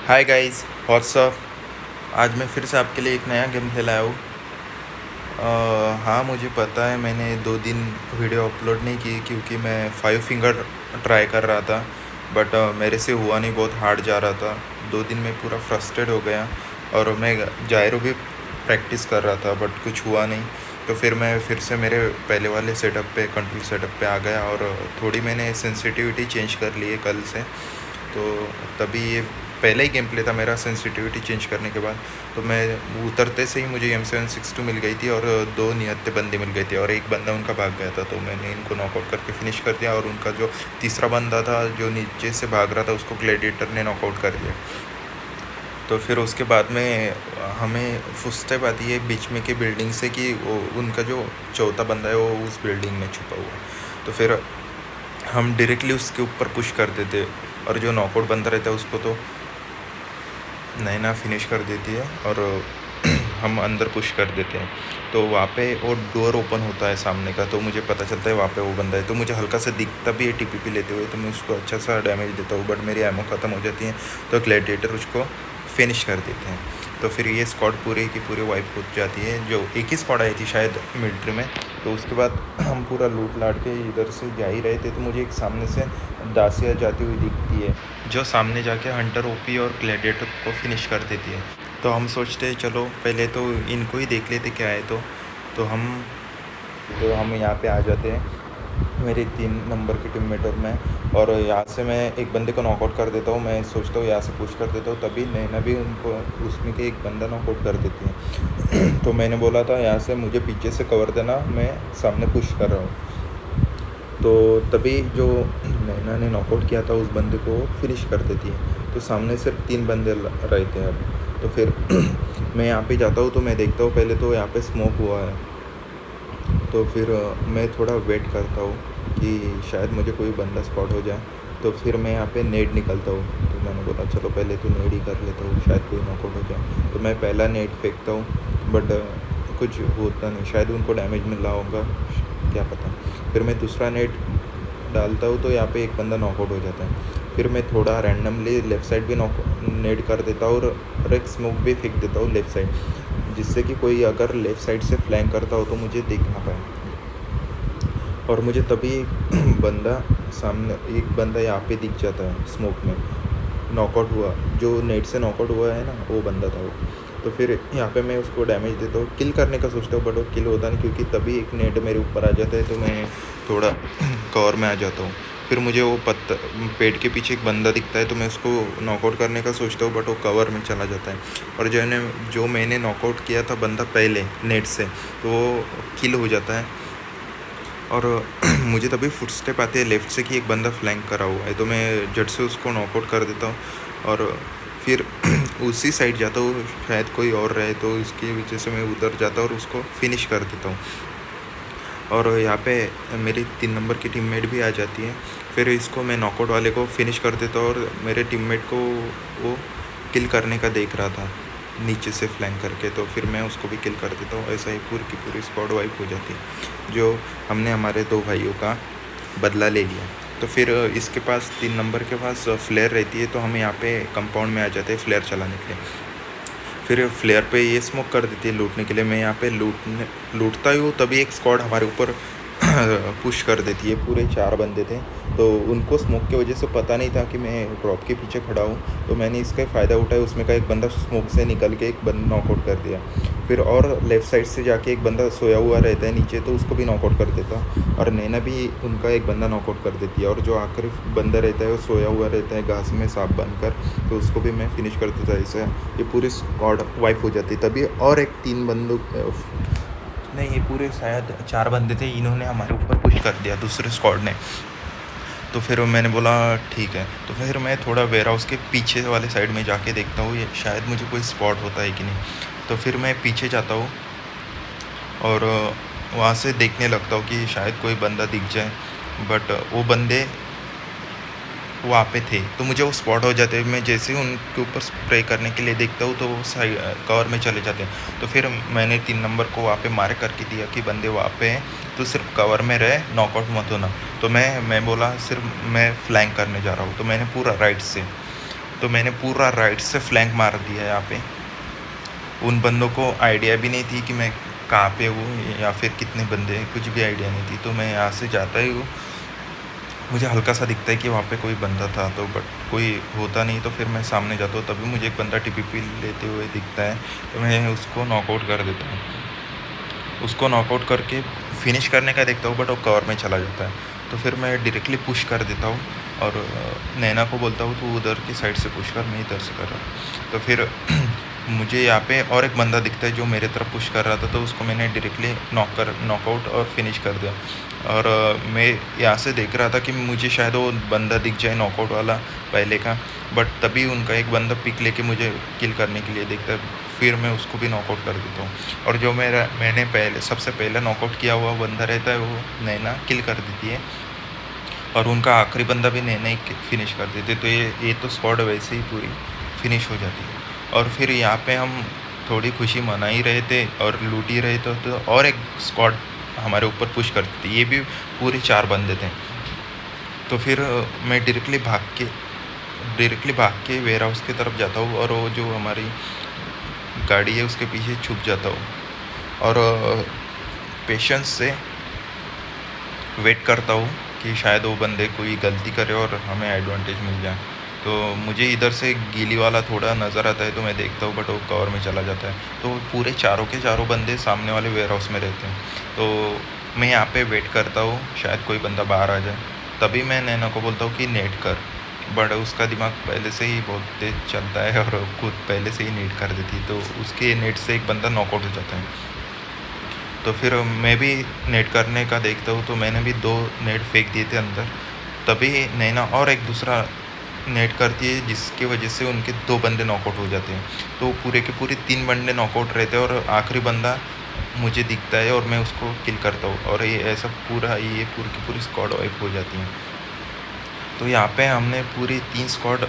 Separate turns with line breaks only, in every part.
Hi guys, WhatsApp. आज मैं फिर से आपके लिए एक नया गेम खेला हूँ। हाँ, मुझे पता है मैंने 2 दिन वीडियो अपलोड नहीं की क्योंकि मैं 5 फिंगर ट्राई कर रहा था। बट मेरे से हुआ नहीं, बहुत हार्ड जा रहा था। 2 दिन में पूरा फ्रस्ट्रेट हो गया और मैं जायरो भी प्रैक्टिस कर रहा था बट कुछ हुआ नहीं। तो फिर मैं फिर से मेरे पहले वाले सेटअप पे, कंट्रोल सेटअप पे आ गया और थोड़ी मैंने सेंसिटिविटी चेंज कर ली है कल से। तो तभी ये पहला ही गेम प्ले था मेरा सेंसिटिविटी चेंज करने के बाद। तो मैं उतरते से ही मुझे M762 मिल गई थी और 2 निहत्थे बंदे मिल गए थे और एक बंदा उनका भाग गया था। तो मैंने इनको नॉकआउट करके फिनिश कर दिया और उनका जो तीसरा बंदा था जो नीचे से भाग रहा था उसको ग्लैडिएटर ने नॉकआउट कर दिया। तो फिर उसके बाद में हमें फुसटे आती है बीच में की बिल्डिंग से कि वो उनका जो चौथा बंदा है वो उस बिल्डिंग में छुपा हुआ है। तो फिर हम डायरेक्टली उसके ऊपर पुश कर देते और जो नॉकआउट बंदा रहता है उसको तो नैना फिनिश कर देती है और हम अंदर पुश कर देते हैं। तो वहाँ पे वो डोर ओपन होता है सामने का, तो मुझे पता चलता है वहाँ पे वो बंदा है। तो मुझे हल्का सा दिखता भी है टीपीपी लेते हुए, तो मैं उसको अच्छा सा डैमेज देता हूँ बट मेरी एमो ख़त्म हो जाती है। तो ग्लैडिएटर उसको फिनिश कर देते हैं। तो फिर ये स्क्वाड पूरे की पूरी वाइप हो जाती है। जो एक ही स्क्वाड आई थी शायद मिलिट्री में। तो उसके बाद हम पूरा लूट लाट के इधर से जा ही रहे थे तो मुझे एक सामने से दासिया जाती हुई दिखती है जो सामने जाके हंटर ओपी और ग्लैडिएटर को फिनिश कर देती है। तो हम सोचते हैं चलो पहले तो इनको ही देख लेते क्या है। तो हम यहाँ पे आ जाते हैं, मेरे 3 नंबर के टीममेट और मैं। और यहाँ से मैं एक बंदे को नॉकआउट कर देता हूँ। मैं सोचता हूँ यहाँ से पुश कर देता हूँ, तभी नैना भी उनको उसमें के एक बंदा नॉकआउट कर देती है। तो मैंने बोला था यहाँ से मुझे पीछे से कवर देना, मैं सामने पुश कर रहा हूँ। तो तभी जो नैना ने नॉकआउट किया था उस बंदे को फिनिश कर देती है। तो सामने सिर्फ 3 बंदे रहते हैं अब। तो फिर मैं यहाँ पे जाता हूँ तो मैं देखता हूँ पहले तो यहाँ पे स्मोक हुआ है। तो फिर मैं थोड़ा वेट करता हूँ कि शायद मुझे कोई बंदा स्पॉट हो जाए। तो फिर मैं यहाँ पे नेड निकलता हूँ। तो मैंने बोला चलो पहले तो नेड ही कर लेता हूँ, शायद कोई नॉकआउट हो जाए। तो मैं पहला नेड फेंकता हूँ बट कुछ होता नहीं, शायद उनको डैमेज मिल रहा होगा, क्या पता। फिर मैं दूसरा नेड डालता हूँ तो यहाँ पे एक बंदा नॉकआउट हो जाता है। फिर मैं थोड़ा रैंडमली लेफ़्ट साइड भी नेड कर देता हूँ और एक स्मोक भी फेंक देता हूँ लेफ़्ट साइड, जिससे कि कोई अगर लेफ़्ट साइड से फ्लैंक करता हो तो मुझे दिख ना पाए। और मुझे तभी एक बंदा सामने, एक बंदा यहाँ पे दिख जाता है स्मोक में, नॉकआउट हुआ, जो नेट से नॉकआउट हुआ है ना वो बंदा था वो। तो फिर यहाँ पे मैं उसको डैमेज देता हूँ, किल करने का सोचता हूँ बट वो किल होता नहीं क्योंकि तभी एक नेट मेरे ऊपर आ जाता है। तो मैं थोड़ा कवर में आ जाता हूँ। फिर मुझे वो पेड़ के पीछे एक बंदा दिखता है तो मैं उसको नॉकआउट करने का सोचता हूँ बट वो कवर में चला जाता है। और जो मैंने नॉकआउट किया था बंदा पहले नेट से, तो वो किल हो जाता है। और मुझे तभी फुटस्टेप आते हैं लेफ़्ट से कि एक बंदा फ्लैंक करा हुआ है, तो मैं झट से उसको नॉकआउट कर देता हूँ। और फिर उसी साइड जाता हूँ, शायद कोई और रहे तो इसकी वजह से मैं उधर जाता हूँ और उसको फिनिश कर देता हूँ। और यहाँ पे मेरी 3 नंबर की टीममेट भी आ जाती है। फिर इसको मैं नॉकआउट वाले को फिनिश कर देता हूँ और मेरे टीममेट को वो किल करने का देख रहा था नीचे से फ्लैंक करके, तो फिर मैं उसको भी किल कर देता हूँ। ऐसा ही पूरी की पूरी स्क्वाड वाइप हो जाती है, जो हमने हमारे 2 भाइयों का बदला ले लिया। तो फिर इसके पास 3 नंबर के पास फ्लेयर रहती है, तो हम यहाँ पे कंपाउंड में आ जाते हैं फ्लेयर चलाने के लिए। फिर फ्लेयर पे ये स्मोक कर देती है लूटने के लिए। मैं यहाँ पे लूटता ही हूँ तभी एक स्क्वाड हमारे ऊपर पुश कर देती है। पूरे 4 बंदे थे तो उनको स्मोक की वजह से पता नहीं था कि मैं ड्रॉप के पीछे खड़ा हूँ। तो मैंने इसका फ़ायदा उठाया, उसमें का एक बंदा स्मोक से निकल के एक बंदा नॉकआउट कर दिया। फिर और लेफ़्ट साइड से जाके एक बंदा सोया हुआ रहता है नीचे, तो उसको भी नॉकआउट कर देता। और नैना भी उनका एक बंदा नॉकआउट कर देती है। और जो आखिरी बंदा रहता है वो सोया हुआ रहता है घास में सांप बनकर, तो उसको भी मैं फिनिश कर देता। ऐसे ये पूरी स्क्वाड वाइप हो जाती। तभी और एक 3 बंदों नहीं, ये पूरे शायद 4 बंदे थे, इन्होंने हमारे ऊपर पुश कर दिया दूसरे स्क्वाड ने। तो फिर मैंने बोला ठीक है। तो फिर मैं थोड़ा वेयर हाउस के पीछे वाले साइड में जाके देखता हूँ ये शायद मुझे कोई स्पॉट होता है कि नहीं। तो फिर मैं पीछे जाता हूँ और वहाँ से देखने लगता हूँ कि शायद कोई बंदा दिख जाए, बट वो बंदे वहाँ पे थे तो मुझे वो स्पॉट हो जाते हैं। मैं जैसे ही उनके ऊपर स्प्रे करने के लिए देखता हूँ तो वो साइड कवर में चले जाते हैं। तो फिर मैंने 3 नंबर को वहाँ पे मार्क करके दिया कि बंदे वहाँ पे हैं, तो सिर्फ कवर में रहे, नॉकआउट मत होना। तो मैं बोला सिर्फ मैं फ्लैंक करने जा रहा हूँ, तो मैंने पूरा राइट से, तो मैंने पूरा राइट से फ्लैंक मार दिया यहाँ पे। उन बंदों को आइडिया भी नहीं थी कि मैं कहाँ पे हूँ या फिर कितने बंदे हैं, कुछ भी आइडिया नहीं थी। तो मैं यहाँ से जाता ही हूँ, मुझे हल्का सा दिखता है कि वहाँ पे कोई बंदा था, तो बट कोई होता नहीं। तो फिर मैं सामने जाता हूँ, तभी मुझे एक बंदा टीपीपी लेते हुए दिखता है, तो मैं उसको नॉकआउट कर देता हूँ। उसको नॉकआउट करके फिनिश करने का देखता हूँ, बट वो कवर में चला जाता है। तो फिर मैं डायरेक्टली पुश कर देता हूँ और नैना को बोलता हूँ तो उधर की साइड से पुश कर, मैं इधर से कर रहा हूँ। तो फिर मुझे यहाँ पे और एक बंदा दिखता है जो मेरे तरफ पुश कर रहा था, तो उसको मैंने डायरेक्टली नॉकआउट और फिनिश कर दिया। और मैं यहाँ से देख रहा था कि मुझे शायद वो बंदा दिख जाए नॉकआउट वाला पहले का, बट तभी उनका एक बंदा पिक लेके मुझे किल करने के लिए देखता है, फिर मैं उसको भी नॉकआउट कर देता हूँ। और जो मैंने सबसे पहले नॉकआउट किया हुआ बंदा रहता है, वो नैना किल कर देती है, और उनका आखिरी बंदा भी नैना ही फिनिश कर देते। तो ये तो स्क्वाड वैसे ही पूरी फिनिश हो जाती है। और फिर यहाँ पे हम थोड़ी खुशी मना ही रहे थे और लूट ही रहे थे, तो और एक स्क्वाड हमारे ऊपर पुश करती थी, ये भी पूरे 4 बंदे थे। तो फिर मैं डायरेक्टली भाग के वेयर हाउस की तरफ जाता हूँ, और वो जो हमारी गाड़ी है उसके पीछे छुप जाता हूँ, और पेशेंस से वेट करता हूँ कि शायद वो बंदे कोई गलती करे और हमें एडवांटेज मिल जाए। तो मुझे इधर से गीली वाला थोड़ा नज़र आता है, तो मैं देखता हूँ, बट वो कवर में चला जाता है। तो पूरे चारों के चारों बंदे सामने वाले वेयर हाउस में रहते हैं। तो मैं यहाँ पे वेट करता हूँ, शायद कोई बंदा बाहर आ जाए। तभी मैं नैना को बोलता हूँ कि नेट कर, बट उसका दिमाग पहले से ही बहुत तेज चलता है और खुद पहले से ही नेट कर देती है, तो उसके नेट से एक बंदा नॉकआउट हो जाता है। तो फिर मैं भी नेट करने का देखता हूँ, तो मैंने भी 2 नेट फेंक दिए थे अंदर। तभी नैना और एक दूसरा नेट करती है, जिसकी वजह से उनके 2 बंदे नॉकआउट हो जाते हैं। तो पूरे के पूरे 3 बंदे नॉकआउट रहते हैं, और आखिरी बंदा मुझे दिखता है और मैं उसको किल करता हूँ, और ये पूरी की पूरी स्क्वाड वाइप हो जाती है। तो यहाँ पे हमने पूरी 3 स्क्वाड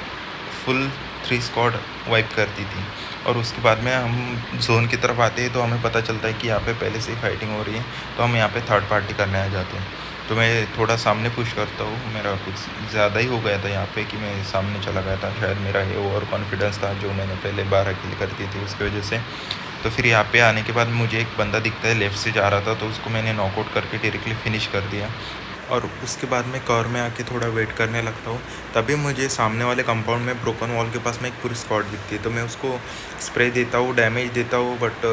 फुल 3 स्क्वाड वाइप कर दी थी। और उसके बाद में हम जोन की तरफ आते हैं, तो हमें पता चलता है कि यहाँ पे पहले से ही फाइटिंग हो रही है, तो हम यहाँ पे थर्ड पार्टी करने आ जाते हैं। तो मैं थोड़ा सामने पुश करता हूँ, मेरा कुछ ज़्यादा ही हो गया था यहाँ पे कि मैं सामने चला गया था, शायद मेरा ये ओवर कॉन्फिडेंस था जो मैंने पहले 12 किल कर दी थी उसकी वजह से। तो फिर यहाँ पे आने के बाद मुझे एक बंदा दिखता है, लेफ़्ट से जा रहा था, तो उसको मैंने नॉकआउट करके डायरेक्टली फिनिश कर दिया। और उसके बाद मैं कवर में आके थोड़ा वेट करने लगता हूँ, तभी मुझे सामने वाले कंपाउंड में ब्रोकन वॉल के पास में एक पूरी स्क्वाड दिखती है। तो मैं उसको स्प्रे देता हूँ, डैमेज देता हूँ, बट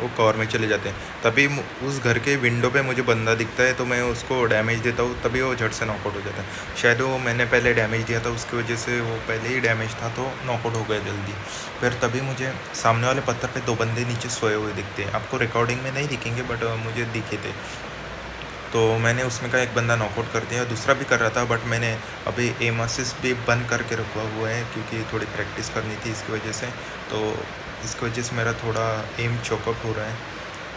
वो कवर में चले जाते हैं। तभी उस घर के विंडो पे मुझे बंदा दिखता है, तो मैं उसको डैमेज देता हूँ, तभी वो झट से नॉकआउट हो जाता है। शायद वो मैंने पहले डैमेज दिया था, उसकी वजह से वो पहले ही डैमेज था, तो नॉकआउट हो गया जल्दी। फिर तभी मुझे सामने वाले पत्थर पर 2 बंदे नीचे सोए हुए दिखते हैं। आपको रिकॉर्डिंग में नहीं दिखेंगे, बट मुझे दिखे थे। तो मैंने उसमें का एक बंदा नॉकआउट कर दिया, दूसरा भी कर रहा था, बट मैंने अभी एम असिस्ट भी बंद करके रखा हुआ है, क्योंकि थोड़ी प्रैक्टिस करनी थी इसकी वजह से। तो इसकी वजह से मेरा थोड़ा एम चोकअप हो रहा है।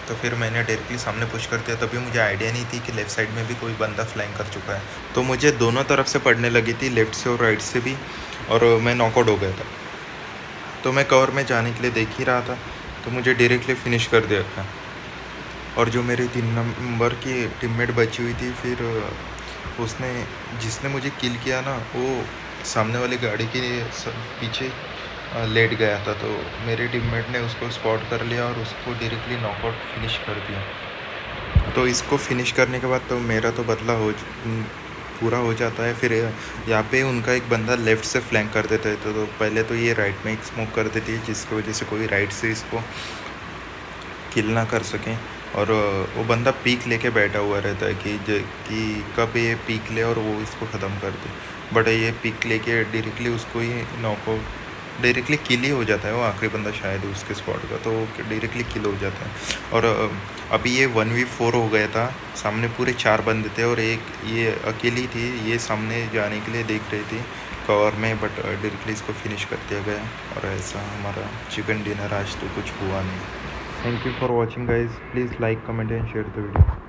तो फिर मैंने डायरेक्टली सामने पुश कर दिया, तभी मुझे आइडिया नहीं थी कि लेफ़्ट साइड में भी कोई बंदा फ्लैंक कर चुका है। तो मुझे दोनों तरफ से पड़ने लगी थी, लेफ़्ट से और राइट से भी, और मैं नॉकआउट हो गया था। तो मैं कवर में जाने के लिए देख ही रहा था, तो मुझे डायरेक्टली फिनिश कर दिया था। और जो मेरी 3 नंबर की टीममेट बची हुई थी, फिर जिसने मुझे किल किया ना, वो सामने वाली गाड़ी के पीछे लेट गया था। तो मेरे टीममेट ने उसको स्पॉट कर लिया और उसको डायरेक्टली नॉकआउट फिनिश कर दिया। तो इसको फिनिश करने के बाद तो मेरा तो बदला पूरा हो जाता है। फिर यहाँ पे उनका एक बंदा लेफ़्ट से फ्लैंक कर देता है, तो पहले तो ये राइट में एक स्मोक कर देती है, जिसकी वजह से कोई राइट से इसको किल ना कर सकें। और वो बंदा पीक लेके बैठा हुआ रहता है कि कब ये पीक ले और वो इसको ख़त्म कर दे, बट ये पीक लेके डायरेक्टली उसको ही नॉकआउट डायरेक्टली किल ही हो जाता है। वो आखिरी बंदा शायद उसके स्क्वाड का, तो डायरेक्टली किल हो जाता है। और अभी ये 1v4 हो गया था, सामने पूरे 4 बंदे थे और एक ये अकेली थी, ये सामने जाने के लिए देख रही थी कवर में, बट डायरेक्टली इसको फिनिश कर दिया गया। और ऐसा हमारा चिकन डिनर आज तो कुछ हुआ नहीं। Thank you for watching guys. Please like, comment and share the video.